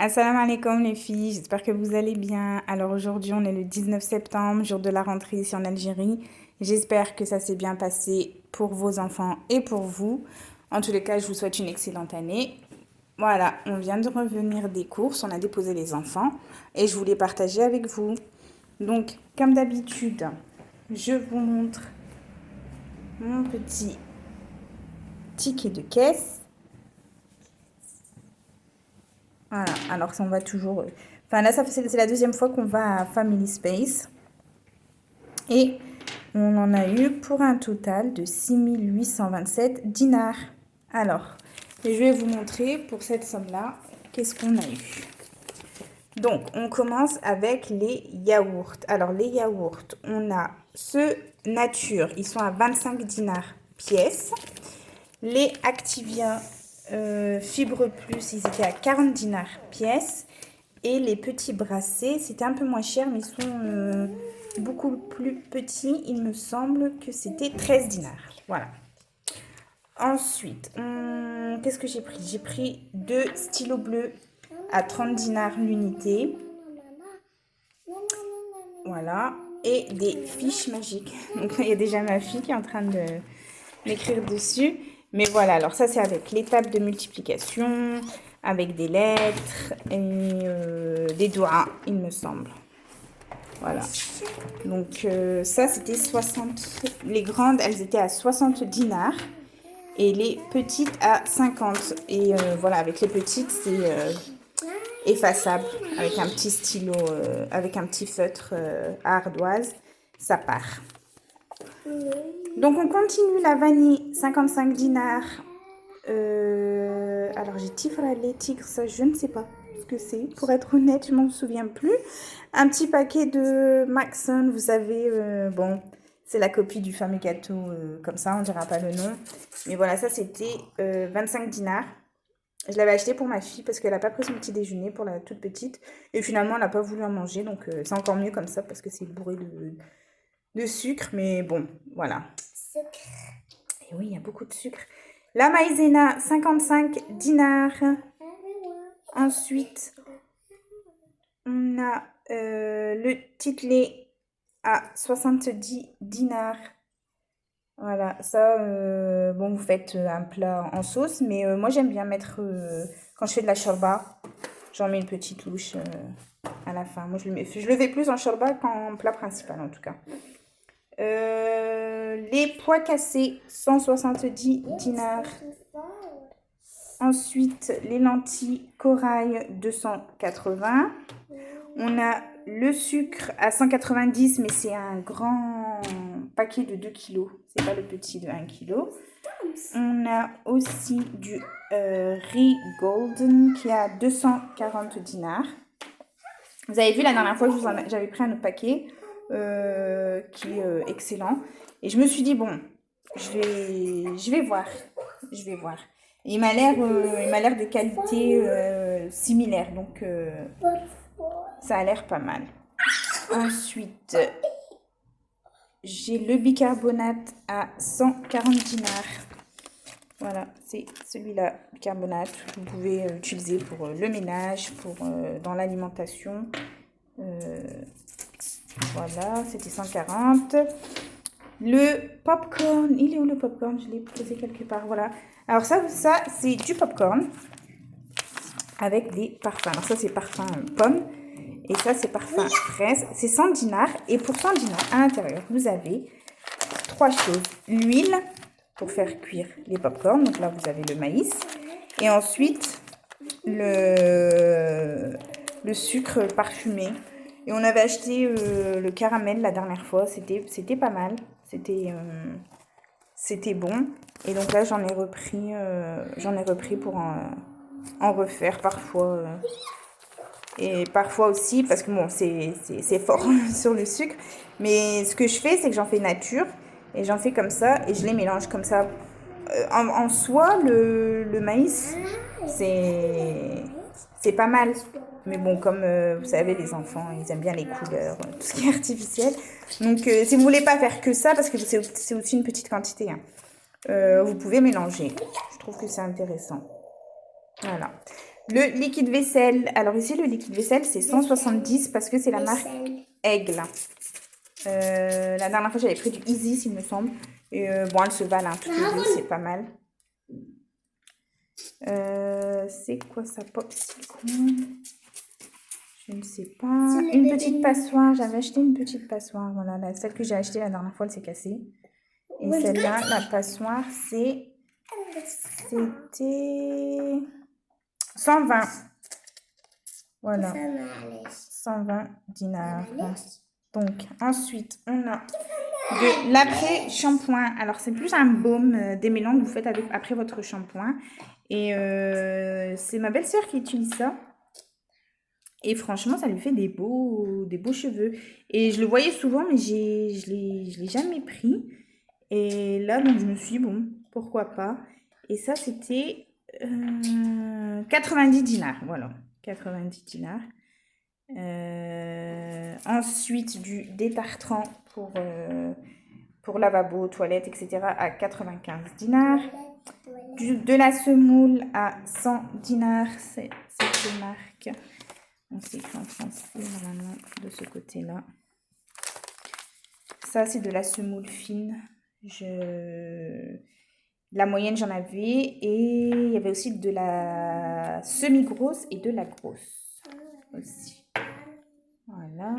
Assalamu alaikum les filles, j'espère que vous allez bien. Alors aujourd'hui on est le 19 septembre, jour de la rentrée ici en Algérie. J'espère que ça s'est bien passé pour vos enfants et pour vous. En tous les cas, je vous souhaite une excellente année. Voilà, on vient de revenir des courses, on a déposé les enfants et je voulais partager avec vous. Donc, comme d'habitude, je vous montre mon petit ticket de caisse. Voilà, alors on va toujours... Enfin là, c'est la deuxième fois qu'on va à Family Space. Et on en a eu pour un total de 6827 dinars. Alors, je vais vous montrer pour cette somme-là, qu'est-ce qu'on a eu. Donc, on commence avec les yaourts. Alors, les yaourts, on a ceux nature, ils sont à 25 dinars pièce. Les Activia Fibre Plus, ils étaient à 40 dinars pièce. Et les petits brassés, c'était un peu moins cher, mais ils sont beaucoup plus petits. Il me semble que c'était 13 dinars. Voilà. Ensuite, qu'est-ce que j'ai pris? J'ai pris 2 stylos bleus à 30 dinars l'unité. Voilà. Et des fiches magiques. Donc, il y a déjà ma fille qui est en train de m'écrire dessus. Mais voilà, alors ça, c'est avec l'étape de multiplication, avec des lettres et des doigts, il me semble. Voilà. Donc, ça, c'était 60. Les grandes, elles étaient à 60 dinars. Et les petites à 50. Et voilà, avec les petites, c'est effaçable. Avec un petit stylo, avec un petit feutre à ardoise. Ça part. Donc, on continue la vanille, 55 dinars. Alors, j'ai Tifra les tigres, ça, je ne sais pas ce que c'est. Pour être honnête, je m'en souviens plus. Un petit paquet de Maxon, vous savez, bon, c'est la copie du fameux gâteau, comme ça, on ne dira pas le nom. Mais voilà, ça, c'était 25 dinars. Je l'avais acheté pour ma fille parce qu'elle n'a pas pris son petit déjeuner pour la toute petite. Et finalement, elle n'a pas voulu en manger. Donc, c'est encore mieux comme ça parce que c'est bourré de sucre. Mais bon, voilà. Sucre. Et oui, il y a beaucoup de sucre. La maïzena, 55 dinars. Ensuite, on a le titlé à 70 dinars. Voilà, ça, bon, vous faites un plat en sauce, mais moi j'aime bien mettre, quand je fais de la shorba, j'en mets une petite louche à la fin. Moi je le fais plus en shorba qu'en plat principal en tout cas. Les pois cassés, 170 dinars. Ensuite, les lentilles corail, 280. On a le sucre à 190, mais c'est un grand paquet de 2 kg. C'est pas le petit de 1 kg. On a aussi du riz golden qui est à 240 dinars. Vous avez vu la dernière fois, j'avais pris un autre paquet qui est excellent. Et je me suis dit, bon, je vais voir. Je vais voir. Et il m'a l'air de qualité similaire. Donc, ça a l'air pas mal. Ensuite, j'ai le bicarbonate à 140 dinars. Voilà, c'est celui-là, bicarbonate. Vous pouvez utiliser pour le ménage, pour dans l'alimentation. Voilà, c'était 140. Le popcorn, il est où le popcorn? Je l'ai posé quelque part, voilà. Alors ça c'est du popcorn avec des parfums. Alors ça, c'est parfum pomme. Et ça, c'est parfum fraise. C'est 100 dinars. Et pour 100 dinars, à l'intérieur, vous avez 3 choses. L'huile pour faire cuire les popcorns. Donc là, vous avez le maïs. Et ensuite, le sucre parfumé. Et on avait acheté le caramel la dernière fois. C'était pas mal. C'était bon. Et donc là, j'en ai repris pour en refaire parfois. Et parfois aussi, parce que bon, c'est fort sur le sucre. Mais ce que je fais, c'est que j'en fais nature. Et j'en fais comme ça. Et je les mélange comme ça. En soi, le maïs, c'est pas mal. Mais bon, comme vous savez, les enfants, ils aiment bien les couleurs, tout ce qui est artificiel. Donc, si vous voulez pas faire que ça, parce que c'est aussi une petite quantité, hein, vous pouvez mélanger. Je trouve que c'est intéressant. Voilà. Le liquide vaisselle. Alors ici, le liquide vaisselle, c'est 170 parce que c'est la marque Aigle. La dernière fois, j'avais pris du Easy, il me semble. Et bon, elles se valent, hein, toutes les deux, c'est pas mal. C'est quoi ça? Popsicle? Je ne sais pas. Une petite passoire. J'avais acheté une petite passoire. Voilà, celle que j'ai achetée la dernière fois, elle s'est cassée. Et celle-là, la passoire, c'était 120. Voilà. 120 dinars. Donc, ensuite, on a de l'après-shampoing. Alors, c'est plus un baume démêlant que vous faites après votre shampoing. Et c'est ma belle-sœur qui utilise ça. Et franchement, ça lui fait des beaux cheveux. Et je le voyais souvent, mais je l'ai jamais pris. Et là, donc, je me suis dit, bon, pourquoi pas. Et ça, c'était 90 dinars. Voilà, 90 dinars. Ensuite, du détartrant pour lavabo, toilette, etc. à 95 dinars. De la semoule à 100 dinars. C'est cette marque. On s'écrit en français normalement de ce côté-là. Ça, c'est de la semoule fine. La moyenne, j'en avais. Et il y avait aussi de la semi-grosse et de la grosse aussi. Voilà.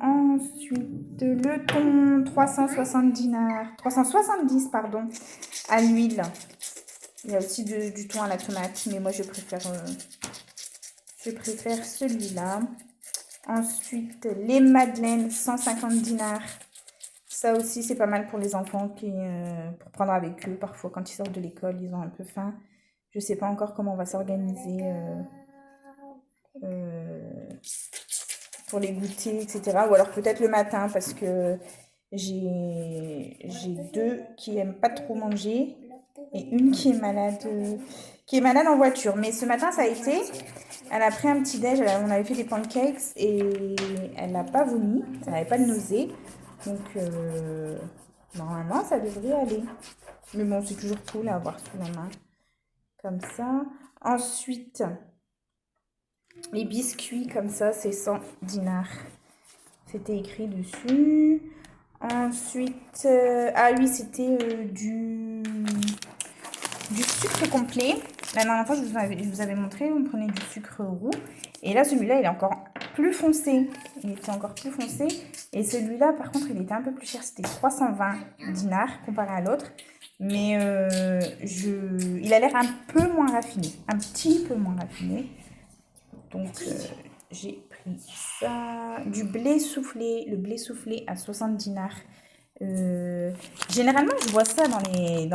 Ensuite, le thon, 360 dinars. 370, pardon, à l'huile. Il y a aussi du thon à la tomate, mais moi, je préfère celui-là. Ensuite, les madeleines, 150 dinars. Ça aussi, c'est pas mal pour les enfants pour prendre avec eux. Parfois, quand ils sortent de l'école, ils ont un peu faim. Je sais pas encore comment on va s'organiser pour les goûter, etc. Ou alors peut-être le matin parce que j'ai deux qui aiment pas trop manger et une qui est malade en voiture. Mais ce matin, ça a été. Elle a pris un petit déj, on avait fait des pancakes et elle n'a pas vomi, elle n'avait pas de nausée. Donc, normalement, ça devrait aller. Mais bon, c'est toujours cool à avoir sous la main. Comme ça. Ensuite, les biscuits, comme ça, c'est 100 dinars. C'était écrit dessus. Ensuite, ah oui, c'était du sucre complet. La dernière fois, je vous avais montré, on prenait du sucre roux. Et là, celui-là, il est encore plus foncé. Il était encore plus foncé. Et celui-là, par contre, il était un peu plus cher. C'était 320 dinars comparé à l'autre. Mais il a l'air un peu moins raffiné. Un petit peu moins raffiné. Donc, j'ai pris ça. Du blé soufflé. Le blé soufflé à 60 dinars. Généralement, je vois ça dans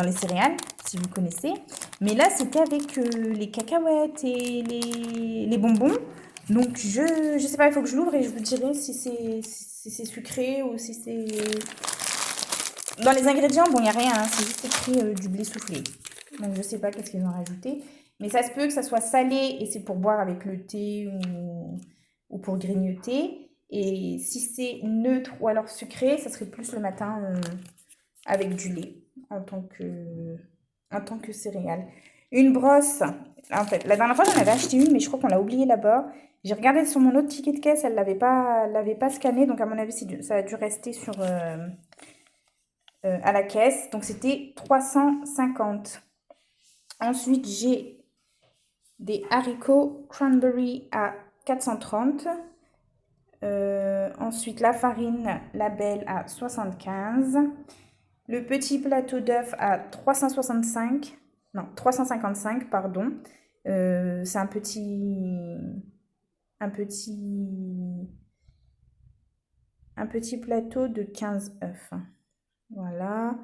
les céréales, si vous connaissez. Mais là, c'était avec les cacahuètes et les bonbons. Donc, je sais pas, il faut que je l'ouvre et je vous dirai si c'est sucré ou si c'est... Dans les ingrédients, bon, il n'y a rien, hein, c'est juste écrit du blé soufflé. Donc, je sais pas qu'est-ce qu'ils ont rajouté. Mais ça se peut que ça soit salé et c'est pour boire avec le thé ou pour grignoter. Et si c'est neutre ou alors sucré, ça serait plus le matin avec du lait en tant que céréale. Une brosse. En fait, la dernière fois, j'en avais acheté une, mais je crois qu'on l'a oubliée là-bas. J'ai regardé sur mon autre ticket de caisse, elle l'avait pas scanné. Donc, à mon avis, ça a dû rester à la caisse. Donc, c'était 350. Ensuite, j'ai des haricots cranberry à 430. Ensuite, la farine label à 75. Le petit plateau d'œufs à 365. Non, 355, pardon. C'est un petit plateau de 15 œufs. Voilà.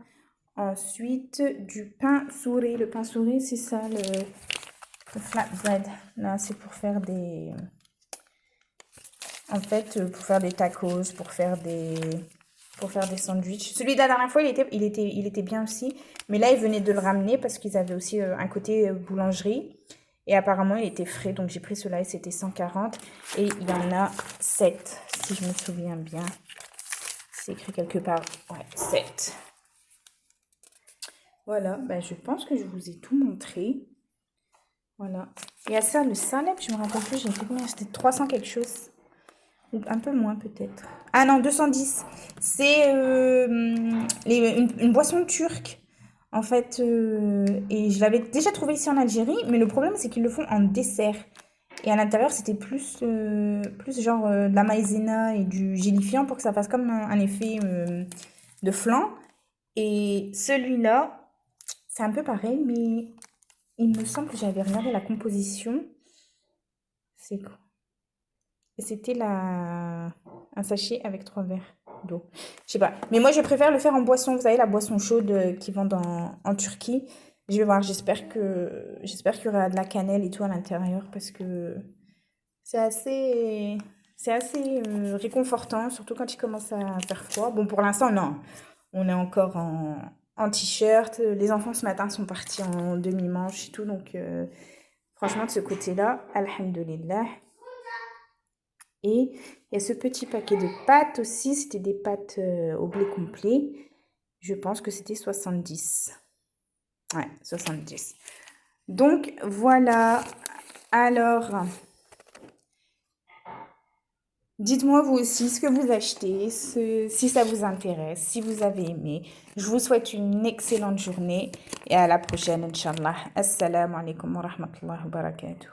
Ensuite, du pain souré. Le pain souré, c'est ça, le flatbread. Là, c'est pour faire des... En fait, pour faire des tacos, pour faire des sandwichs. Celui de la dernière fois, il était bien aussi. Mais là, ils venaient de le ramener parce qu'ils avaient aussi un côté boulangerie. Et apparemment, il était frais. Donc, j'ai pris cela et c'était 140. Et il y en a 7, si je me souviens bien. C'est écrit quelque part. Ouais, 7. Voilà, ben, je pense que je vous ai tout montré. Voilà. Et à ça, le salep, je me rappelle plus, j'ai fait combien? C'était 300 quelque chose. Ou un peu moins peut-être. Ah non, 210. C'est une boisson turque. En fait, et je l'avais déjà trouvé ici en Algérie, mais le problème c'est qu'ils le font en dessert. Et à l'intérieur, c'était plus genre de la maïzena et du gélifiant pour que ça fasse comme un effet de flan. Et celui-là, c'est un peu pareil, mais il me semble que j'avais regardé la composition. C'est quoi? Et c'était un sachet avec 3 verres d'eau. Je sais pas. Mais moi, je préfère le faire en boisson. Vous savez, la boisson chaude qu'ils vendent en Turquie. Je vais voir. J'espère qu'il y aura de la cannelle et tout à l'intérieur parce que c'est assez, c'est assez réconfortant, surtout quand il commence à faire froid. Bon, pour l'instant, non. On est encore en t-shirt. Les enfants ce matin sont partis en demi-manche et tout. Donc, franchement, de ce côté-là, alhamdoulilah. Et il y a ce petit paquet de pâtes aussi. C'était des pâtes au blé complet. Je pense que c'était 70. Ouais, 70. Donc, voilà. Alors, dites-moi vous aussi ce que vous achetez, si ça vous intéresse, si vous avez aimé. Je vous souhaite une excellente journée et à la prochaine, Inch'Allah. Assalamu alaikum wa rahmatullahi wa barakatuh.